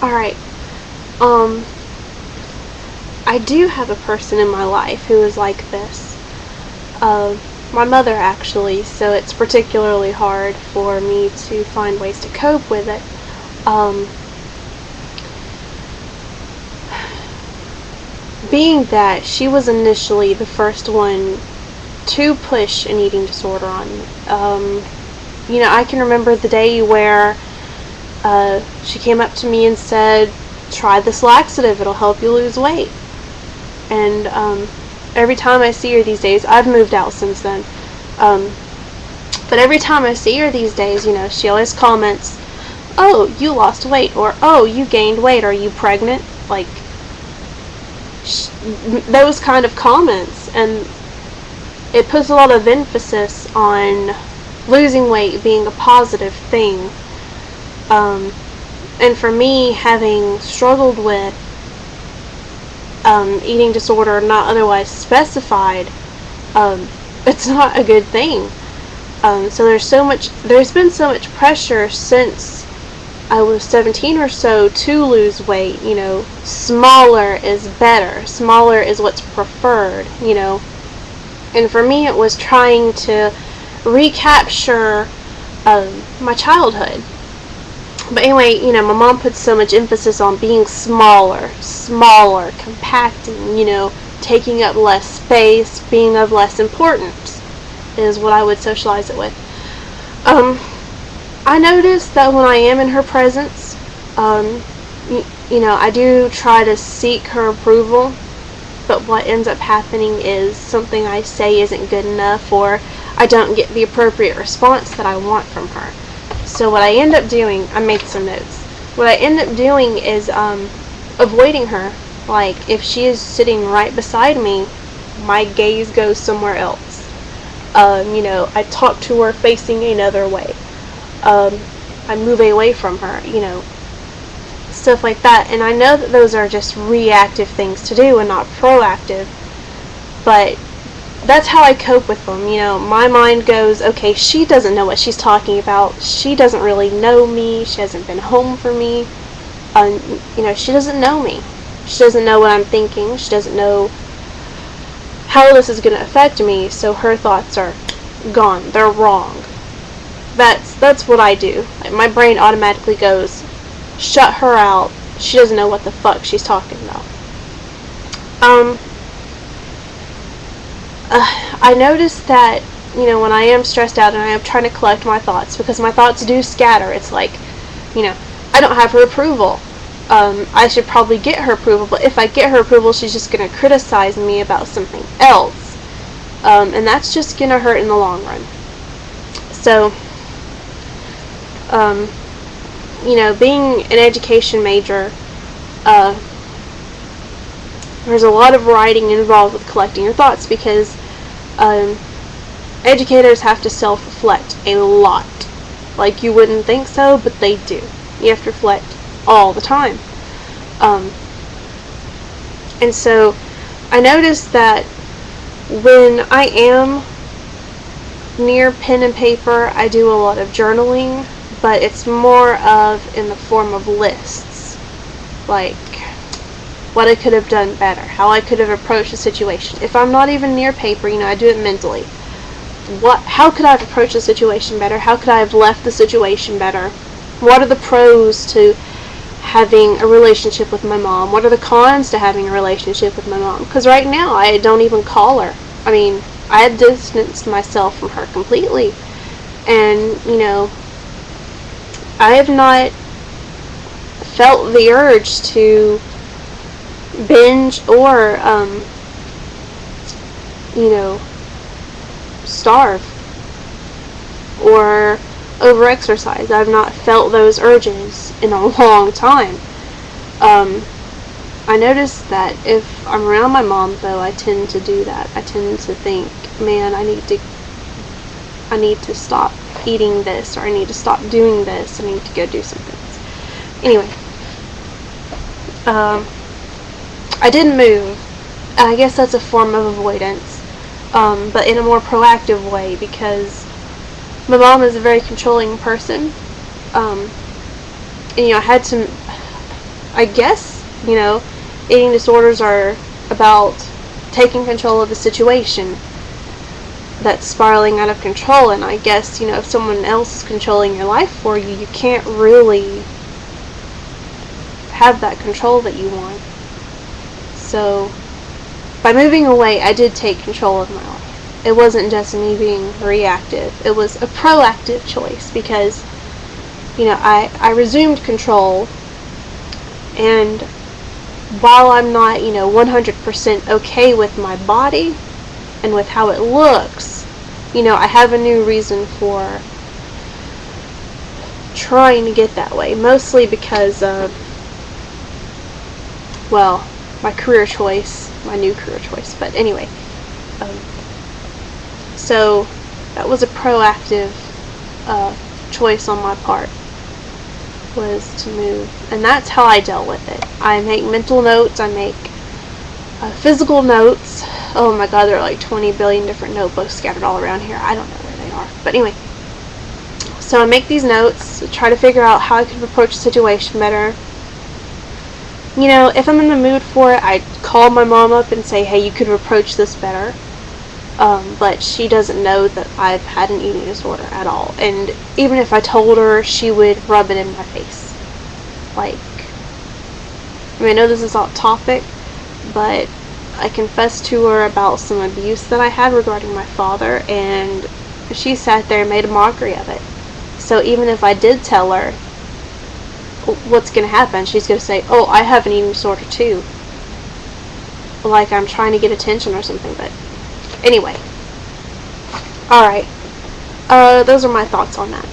Alright, um, I do have a person in my life who is like this. My mother, actually, so it's particularly hard for me to find ways to cope with it. Being that she was initially the first one to push an eating disorder on me. I can remember the day where she came up to me and said, try this laxative, it'll help you lose weight. And every time I see her these days, I've moved out since then, but every time I see her these days, she always comments, oh, you lost weight, or oh, you gained weight, are you pregnant? Like, those kind of comments, and it puts a lot of emphasis on losing weight being a positive thing. And for me, having struggled with eating disorder not otherwise specified, it's not a good thing. So there's been so much pressure since I was 17 or so to lose weight. Smaller is better. Smaller is what's preferred, And for me, it was trying to recapture my childhood. But anyway, my mom puts so much emphasis on being smaller, compacting, taking up less space, being of less importance, is what I would socialize it with. I notice that when I am in her presence, I do try to seek her approval, but what ends up happening is something I say isn't good enough, or I don't get the appropriate response that I want from her. So what I end up doing, I made some notes. What I end up doing is avoiding her. Like, if she is sitting right beside me, my gaze goes somewhere else. I talk to her facing another way. I move away from her, stuff like that. And I know that those are just reactive things to do and not proactive, but that's how I cope with them. My mind goes, okay, she doesn't know what she's talking about. She doesn't really know me. She hasn't been home for me. She doesn't know me. She doesn't know what I'm thinking. She doesn't know how this is going to affect me. So her thoughts are gone. They're wrong. That's what I do. Like, my brain automatically goes, shut her out. She doesn't know what the fuck she's talking about. I noticed that, when I am stressed out and I am trying to collect my thoughts, because my thoughts do scatter. It's like, I don't have her approval. I should probably get her approval, but if I get her approval, she's just going to criticize me about something else. And that's just going to hurt in the long run. So, being an education major, there's a lot of writing involved with collecting your thoughts, because educators have to self-reflect a lot. Like, you wouldn't think so, but they do. You have to reflect all the time. And so I noticed that when I am near pen and paper, I do a lot of journaling, but it's more of in the form of lists. Like, what I could have done better, how I could have approached the situation. If I'm not even near paper, I do it mentally. How could I have approached the situation better? How could I have left the situation better? What are the pros to having a relationship with my mom? What are the cons to having a relationship with my mom? Because right now, I don't even call her. I mean, I have distanced myself from her completely. And, I have not felt the urge to binge or, starve or overexercise. I've not felt those urges in a long time. I noticed that if I'm around my mom, though, I tend to do that. I tend to think, man, I need to stop eating this, or I need to stop doing this, I need to go do something else. Anyway, I did move, and I guess that's a form of avoidance, but in a more proactive way, because my mom is a very controlling person, and I had to I guess, eating disorders are about taking control of the situation that's spiraling out of control, and I guess, if someone else is controlling your life for you, you can't really have that control that you want. So, by moving away, I did take control of my life. It wasn't just me being reactive. It was a proactive choice because, I resumed control, and while I'm not, 100% okay with my body and with how it looks, I have a new reason for trying to get that way. Mostly because of, my career choice, my new career choice. But anyway, so that was a proactive choice on my part, was to move, and that's how I dealt with it. I make mental notes, I make physical notes. Oh my god, there are like 20 billion different notebooks scattered all around here. I don't know where they are, but anyway, so I make these notes, try to figure out how I could approach the situation better. If I'm in the mood for it, I call my mom up and say, hey, you could approach this better. But she doesn't know that I've had an eating disorder at all. And even if I told her, she would rub it in my face. I know this is off topic, but I confessed to her about some abuse that I had regarding my father, and she sat there and made a mockery of it. So even if I did tell her, what's going to happen? She's going to say, oh, I have an eating disorder too. Like I'm trying to get attention or something, but anyway. Alright. Those are my thoughts on that.